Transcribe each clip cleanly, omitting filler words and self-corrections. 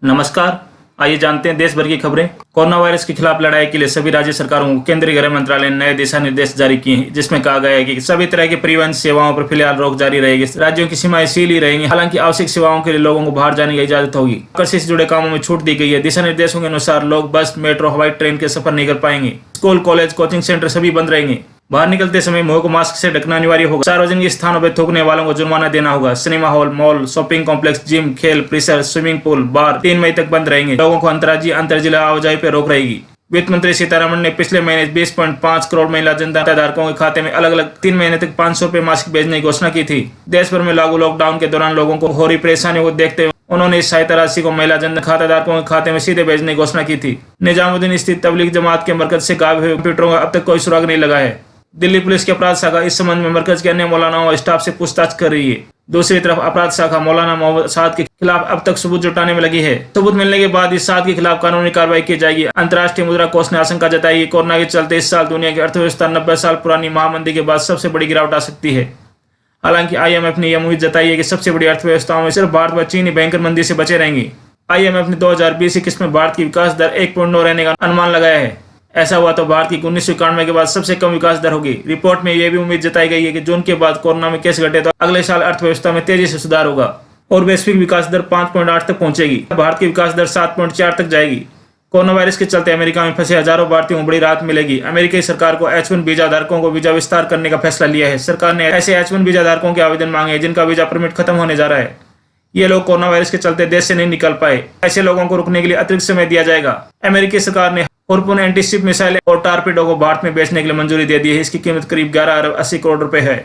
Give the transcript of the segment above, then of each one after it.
नमस्कार। आइए जानते हैं देश भर की खबरें। कोरोना वायरस के खिलाफ लड़ाई के लिए सभी राज्य सरकारों को केंद्रीय गृह मंत्रालय ने नए दिशा निर्देश जारी किए हैं, जिसमें कहा गया है कि सभी तरह के परिवहन सेवाओं पर फिलहाल रोक जारी रहेगी। राज्यों की सीमाएं सील ही रहेंगी। हालांकि आवश्यक सेवाओं के लिए लोगों को बाहर जाने की इजाजत होगी। कृषि से जुड़े कामों में छूट दी गई है। दिशा निर्देशों के अनुसार लोग बस, मेट्रो, हवाई ट्रेन के सफर नहीं कर पाएंगे। स्कूल, कॉलेज, कोचिंग सेंटर सभी बंद रहेंगे। बाहर निकलते समय मुंह को मास्क से ढकना अनिवार्य होगा। सार्वजनिक स्थानों पर थूकने वालों को जुर्माना देना होगा। Cinema hall, mall, shopping complex, gym, खेल परिसर, स्विमिंग पूल, बार 3 मई तक बंद रहेंगे। लोगों को अंतर्राज्यीय अंतरजिला आवाजाही पर रोक रहेगी। वित्त मंत्री सीतारमण ने पिछले महीने 20.5 करोड़ महिला जनता धारकों के खाते में अलग अलग 3 महीने तक 500 रुपए मासिक भेजने की घोषणा की थी। देश भर में लागू लॉकडाउन के दौरान लोगों को हो रही परेशानियों को देखते हुए उन्होंने इस सहायता राशि को महिला जनधन खाता धारकों के खाते में सीधे भेजने की घोषणा की थी। निजामुद्दीन स्थित तबलीग जमात के मरकज से गायब हुए कंप्यूटरों का अब तक कोई सुराग नहीं लगा है। दिल्ली पुलिस की अपराध शाखा इस संबंध में मरकज के अन्य मौलानाओं और स्टाफ से पूछताछ कर रही है। दूसरी तरफ अपराध शाखा मौलाना मोहम्मद साद के खिलाफ अब तक सबूत जुटाने में लगी है। सबूत मिलने के बाद इस साद के खिलाफ कानूनी कार्रवाई की जाएगी। अंतर्राष्ट्रीय मुद्रा कोष ने आशंका जताई है कि कोरोना के चलते इस साल दुनिया की अर्थव्यवस्था 90 साल पुरानी महामंदी के बाद सबसे बड़ी गिरावट आ सकती है। हालांकि IMF ने यह उम्मीद जताई है कि सबसे बड़ी अर्थव्यवस्थाओं में सिर्फ भारत व चीन ही भयंकर मंदी से बचे रहेंगे। IMF ने 2020-21 में भारत की विकास दर 1.9 रहने का अनुमान लगाया है। ऐसा हुआ तो भारत की 1991 के बाद सबसे कम विकास दर होगी। रिपोर्ट में यह भी उम्मीद जताई गई है कि जून के बाद कोरोना में केस घटे तो अगले साल अर्थव्यवस्था में तेजी से सुधार होगा और वैश्विक विकास दर 5.8 तक पहुंचेगी। भारत की विकास दर 7.4 तक जाएगी। कोरोना वायरस के चलते अमेरिका में फंसे हजारों भारतीयों को बड़ी राहत मिलेगी। अमेरिकी सरकार को H1 वीजा धारकों को वीजा विस्तार करने का फैसला लिया है। सरकार ने ऐसे H1 वीजा धारकों के आवेदन मांगे हैं जिनका वीजा परमिट खत्म होने जा रहा है। ये लोग कोरोना वायरस के चलते देश से नहीं निकल पाए। ऐसे लोगों को रुकने के लिए अतिरिक्त समय दिया जाएगा। अमेरिकी सरकार ने हार्पून एंटीशिप मिसाइल और टॉर्पेडो को भारत में बेचने के लिए मंजूरी दे दी है। इसकी कीमत करीब 11 अरब 80 करोड़ रुपए है।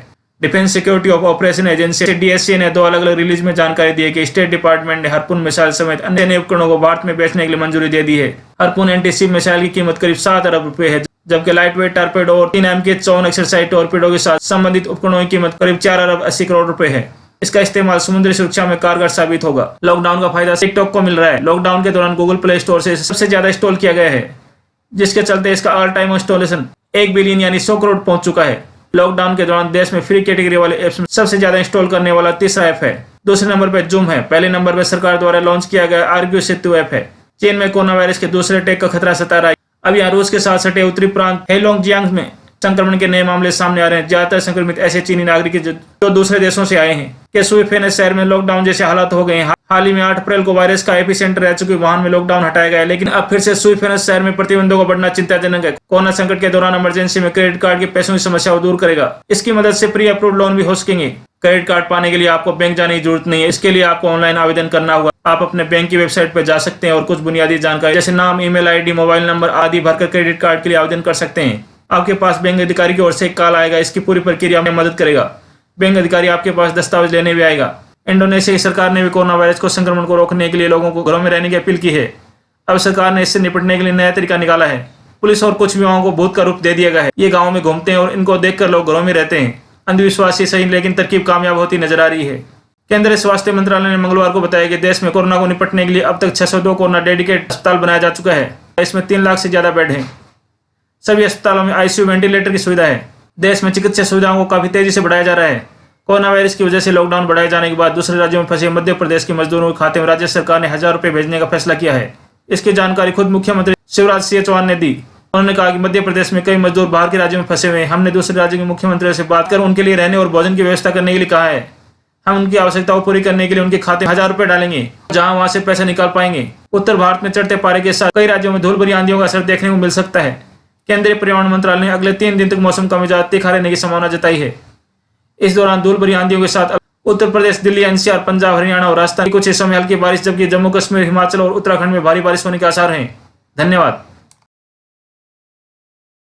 Defence security of operation agency DSC ने 2 अलग अलग रिलीज में जानकारी दी है कि स्टेट डिपार्टमेंट ने हार्पून मिसाइल समेत अन्य उपकरणों को भारत में बेचने के लिए मंजूरी दे दी है। हार्पून एंटीशिप मिसाइल की कीमत करीब 7 अरब रुपए है, जबकि लाइट वेट टॉर्पेडो और 3 MK 54 एक्सरसाइज टॉर्पेडो के साथ संबंधित उपकरणों की कीमत करीब 4 अरब 80 करोड़ रुपए है। इसका इस्तेमाल समुद्री सुरक्षा में कारगर साबित होगा। लॉकडाउन का फायदा टिकटॉक को मिल रहा है। लॉकडाउन के दौरान गूगल प्ले स्टोर से सबसे ज्यादा इंस्टॉल किया गया है, जिसके चलते इसका ऑल टाइम इंस्टॉलेशन 1 बिलियन यानी 100 करोड़ पहुंच चुका है। लॉकडाउन के दौरान देश में फ्री कैटेगरी वाले ऐप्स में सबसे ज्यादा इंस्टॉल करने वाला तीसरा ऐप है। दूसरे नंबर पर जूम है। पहले नंबर पर सरकार द्वारा लॉन्च किया गया आर्ग्यू सेतु ऐप है। चीन में कोरोना वायरस के दूसरे अटैक का खतरा सता रहा है। अब यहाँ रूस के साथ सटे उत्तरी प्रांत हेलोंगजियांग में संक्रमण के नए मामले सामने आ रहे हैं। ज्यादातर संक्रमित ऐसे चीनी नागरिक जो दूसरे देशों से आए हैं। के सुईफेनेस शहर में लॉकडाउन जैसे हालात हो गए हैं। हाल ही में 8 अप्रैल को वायरस का एपिसेंटर रह चुके वुहान में लॉकडाउन हटाया गया है, लेकिन अब फिर से सुईफेनेस शहर में प्रतिबंधों को बढ़ना चिंताजनक है। कोरोना संकट के दौरान इमरजेंसी में क्रेडिट कार्ड के पैसों की समस्या को दूर करेगा। इसकी मदद से प्री अप्रूव्ड लोन भी हो सकेंगे। क्रेडिट कार्ड पाने के लिए आपको बैंक जाने की जरूरत नहीं है। इसके लिए आपको ऑनलाइन आवेदन करना होगा। आप अपने बैंक की वेबसाइट पर जा सकते हैं और कुछ बुनियादी जानकारी जैसे नाम, ईमेल ID, मोबाइल नंबर आदि भरकर क्रेडिट कार्ड के लिए आवेदन कर सकते हैं। आपके पास बैंक अधिकारी की ओर से एक कॉल आएगा। इसकी पूरी प्रक्रिया में मदद करेगा। बैंक अधिकारी आपके पास दस्तावेज लेने भी आएगा। इंडोनेशिया की सरकार ने भी कोरोना वायरस को संक्रमण को रोकने के लिए लोगों को घरों में रहने की अपील की है। अब सरकार ने इससे निपटने के लिए नया तरीका निकाला है। पुलिस और कुछ युवाओं को भूत का रूप दे दिया गया है। ये गाँव में घूमते हैं और इनको देखकर लोग घरों में रहते हैं। अंधविश्वास ही सही, लेकिन तरकीब कामयाब होती नजर आ रही है। केंद्रीय स्वास्थ्य मंत्रालय ने मंगलवार को बताया कि देश में कोरोना को निपटने के लिए अब तक 602 कोरोना डेडिकेटेड अस्पताल बनाया जा चुका है। इसमें 3 लाख से ज्यादा बेड हैं। सभी अस्पतालों में ICU वेंटिलेटर की सुविधा है। देश में चिकित्सा सुविधाओं को काफी तेजी से बढ़ाया जा रहा है। कोरोना वायरस की वजह से लॉकडाउन बढ़ाए जाने के बाद दूसरे राज्यों में फंसे मध्य प्रदेश के मजदूरों के खाते में राज्य सरकार ने 1000 रुपए भेजने का फैसला किया है। इसकी जानकारी खुद मुख्यमंत्री शिवराज सिंह चौहान ने दी। उन्होंने कहा कि मध्य प्रदेश में कई मजदूर बाहर के राज्यों में फंसे हुए हैं। हमने दूसरे राज्यों के मुख्यमंत्रियों से बात कर उनके लिए रहने और भोजन की व्यवस्था करने के लिए कहा है। हम उनकी आवश्यकताओं पूरी करने के लिए उनके खाते में 1000 रुपए डालेंगे, जहां वहां से पैसा निकाल पाएंगे। उत्तर भारत में चढ़ते पारे के साथ कई राज्यों में धूल भरी आंधियों का असर देखने को मिल सकता है। केंद्रीय पर्यावरण मंत्रालय ने अगले 3 दिन तक मौसम का मिजाज तीखा रहने की संभावना जताई है। इस दौरान धूल भरी आंधियों के साथ उत्तर प्रदेश, दिल्ली, NCR, पंजाब, हरियाणा और राजस्थान के कुछ हिस्सों में हल्की बारिश, जबकि जम्मू कश्मीर, हिमाचल और उत्तराखंड में भारी बारिश होने के आसार हैं। धन्यवाद।